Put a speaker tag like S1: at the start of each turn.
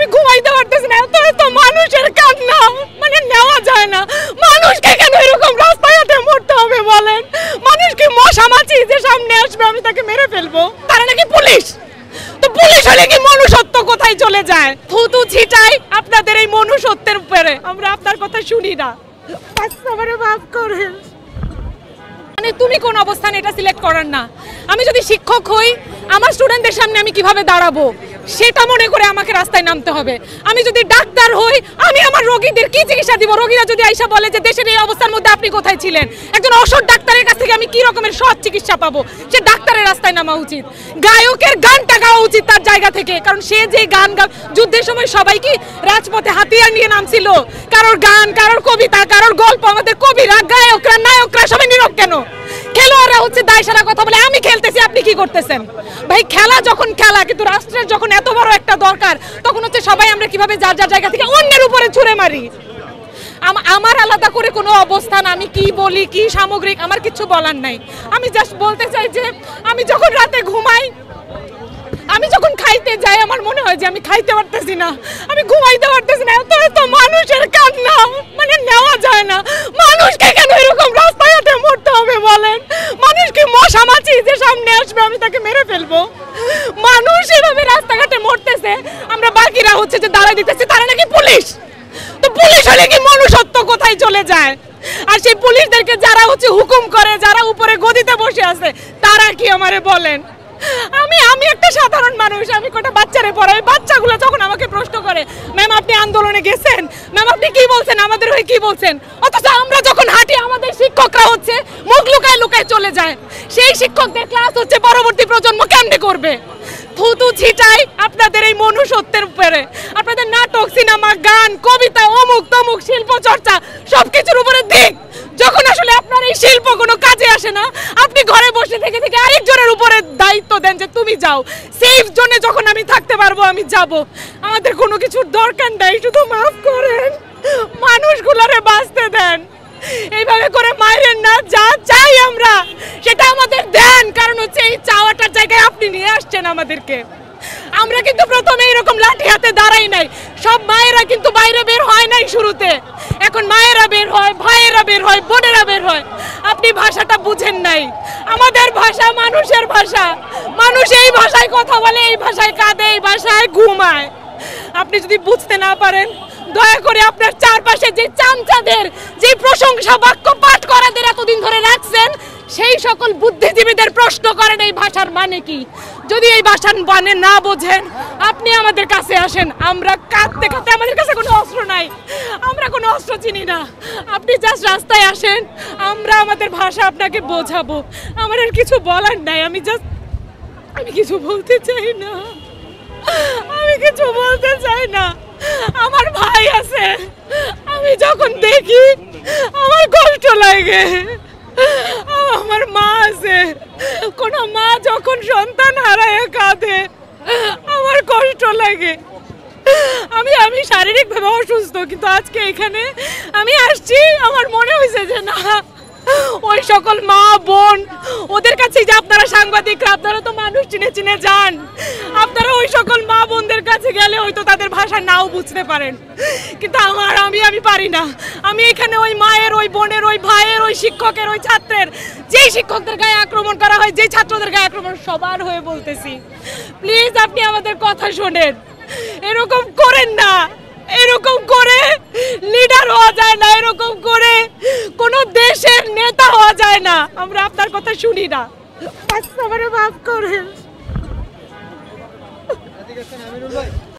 S1: আমি ঘুমাইতে পারতেছি না, এত এত মানুষের কান্না মানে নেওয়া যায় না। মানুষকে কেন এরকম রাস্তাঘাটে মরতে হবে বলেন? মানুষ কি মশা মাছি যে সামনে আসবে আমি তাকে মেরে ফেলবো? তারা নাকি পুলিশ, তো পুলিশ হলে কি মনুষ্যত্ব কোথায় চলে যায়? থুতু ছিটাই আপনাদের এই মনুষ্যত্বের উপরে, আমরা আপনার কথা শুনি না। আমারে মাফ করেন। মানে তুমি কোন অবস্থানে এটা সিলেক্ট করার না। আমি যদি শিক্ষক হই আমার স্টুডেন্টদের সামনে আমি কিভাবে দাঁড়াবো সেটা মনে করে আমাকে রাস্তায় নামতে হবে। আমি যদি ডাক্তার হই আমি আমার রোগীদের কি চিকিৎসা দিব? রোগীরা যদি আইসা বলে যে দেশের এই অবস্থার মধ্যে আপনি কোথায় ছিলেন, একজন অসৎ ডাক্তারের কাছ থেকে আমি কি রকমের সৎ চিকিৎসা পাবো? সে ডাক্তারের রাস্তায় নামা উচিত। গায়কের গানটা গাওয়া উচিত তার জায়গা থেকে, কারণ সে যে গান যুদ্ধের সময় সবাই কি রাজপথে হাতিয়ার নিয়ে নামছিল? কারোর গান, কারোর কবিতা, কারোর গল্প, আমাদের কবিরা, গায়করা, নায়করা সবাই নীরব কেন? খেলোয়াড়রা হচ্ছে দায় সারা কথা বলে আমি খেলতেছি আপনি কি করতেছেন? ভাই খেলা যখন খেলা, কিন্তু রাষ্ট্রের যখন এত বড় একটা দরকার তখন হচ্ছে সবাই আমরা কিভাবে যার যার জায়গা থেকে অন্যের উপরে ছুঁড়ে মারি। আমার আলাদা করে কোনো অবস্থান, আমি কি বলি কি সামগ্রিক আমার কিছু বলার নাই। আমি জাস্ট বলতে চাই যে আমি যখন রাতে ঘুমাই, আমি যখন খাইতে যাই আমার মনে হয় যে আমি খাইতে পারতেছি না, আমি ঘুমাইতে পারতেছি না, এত এত মানুষের কান্না মানে নেওয়া যায় না। মানুষকে কেন এরকম রাস্তাঘাটে মরতে হবে বলেন? মানুষ কি মশা মাছি যে সামনে আসবে আমি তাকে মেরে ফেলবো? মানুষ এভাবে রাস্তাঘাটে মরতেছে, আমরা বাকিরা হচ্ছে যে দাঁড়াই দিতেছি, তারা নাকি পুলিশ। তো পুলিশ হলে কি মনুষ্যত্ব কোথায় চলে যায়? আর সেই পুলিশদেরকে যারা হচ্ছে হুকুম করে, যারা উপরে গদিতে বসে আছে, তারা কি আমারে বলেন? আমি একটা সাধারণ মানুষ, আমি কটা বাচ্চারে পড়াই। বাচ্চাগুলো যখন আমাকে প্রশ্ন করে ম্যাম আপনি আন্দোলনে গেছেন, ম্যাম আপনি কি বলছেন, আমাদের হয়ে কি বলছেন, অথচ আমরা যখন হাঁটি আমাদের শিক্ষকরা হচ্ছে মুখ লুকায় লুকায় চলে যায়। সেই শিক্ষকদের ক্লাস হচ্ছে পরবর্তী প্রজন্ম কেমনে করবে? থুতু ছিটাই আপনাদের এই মনুষ্যত্বের উপরে, আপনাদের নাটক, সিনেমা, গান, কবিতা, অমুক তমুক, শিল্প চর্চা সবকিছুর উপরে দিক। যখন আসলে আপনার এই শিল্প কোনো কাজে আসে না, আপনি ঘরে বসে থেকে থেকে আরেকজনের উপরে দায়িত্ব দেন যে তুমি যাও। সেফ জোনে যখন আমি থাকতে পারবো আমি যাব। আমাদের কোনো কিছুর দরকার নাই, শুধু মাফ করেন, মানুষগুলোরে বাঁচতে দেন। এইভাবে করে মাইরেন না, যা চাই আমরা সেটা আমাদের দেন। কারণ হচ্ছে এই চাওয়াটার জায়গায় আপনি নিয়ে আসছেন আমাদেরকে। আমরা কিন্তু প্রথমে এরকম লাঠি হাতে দাঁড়াই নাই, সব মায়েরা কিন্তু বাইরে বের হয় নাই শুরুতে। এখন মায়েরা বের হয়, ভাইয়েরা বের হয়, বোনেরা বের হয়। আপনি ভাষাটা বুঝেন নাই। আমাদের ভাষা মানুষের ভাষা, মানুষ এই ভাষায় কথা বলে, এই ভাষায় কাঁদে, এই ভাষায় ঘুমায়। আপনি যদি বুঝতে না পারেন দয়া করে আপনার চারপাশে যে চামচাদের, যে প্রশংসা বাক্য পাঠ করাদের এতদিন ধরে রাখছেন সেই সকল বুদ্ধিজীবীদের প্রশ্ন করেন এই ভাষার মানে কি। যদি এই ভাষার মানে না বোঝেন আপনি আমাদের কাছে আসেন, আমরা কাঁদতে কাঁদতে, আমাদের কাছে কোনো অস্ত্র নাই, আমরা কোনো অস্ত্র চিনি না, আপনি জাস্ট রাস্তায় আসেন, আমরা আমাদের ভাষা আপনাকে বোঝাবো। আমার আর কিছু বলার নাই, আমি কিছু বলতে চাই না, আমি কিছু বলতে চাই না। আমার ভাই আছে, আমি যখন দেখি আমার কষ্ট লাগে। আমার মা আছে, কোন মা যখন সন্তান হারায় কাঁদে আমার কষ্ট লাগে। আমি শারীরিকভাবে অসুস্থ, কিন্তু আজকে এখানে আমি আসছি, আমার মনে হয়েছে যে না, ওই সকল মা বোন ওদের কাছে যে আপনারা সাংবাদিকরা, আপনারা তো মানুষ চিনে চিনে যান, আপনারা ওই সকল মা বোনদের কাছে গেলে হয়তো তাদের ভাষা নাও বুঝতে পারেন, কিন্তু আমি পারি না। আমি এখানে ওই মায়ের, ওই বোনের, ওই ভাইয়ের, ওই শিক্ষকের, ওই ছাত্রের, যেই শিক্ষকদের গায়ে আক্রমণ করা হয়, যেই ছাত্রদের গায়ে আক্রমণ, সবার হয়ে বলতেছি প্লিজ আপনি আমাদের কথা শোনেন। এরকম করেন না, এরকম করে লিডার হওয়া যায় না, এরকম করে কোন দেশের নেতা হওয়া যায় না। আমরা আপনার কথা শুনি না, আমারে মাফ করেন।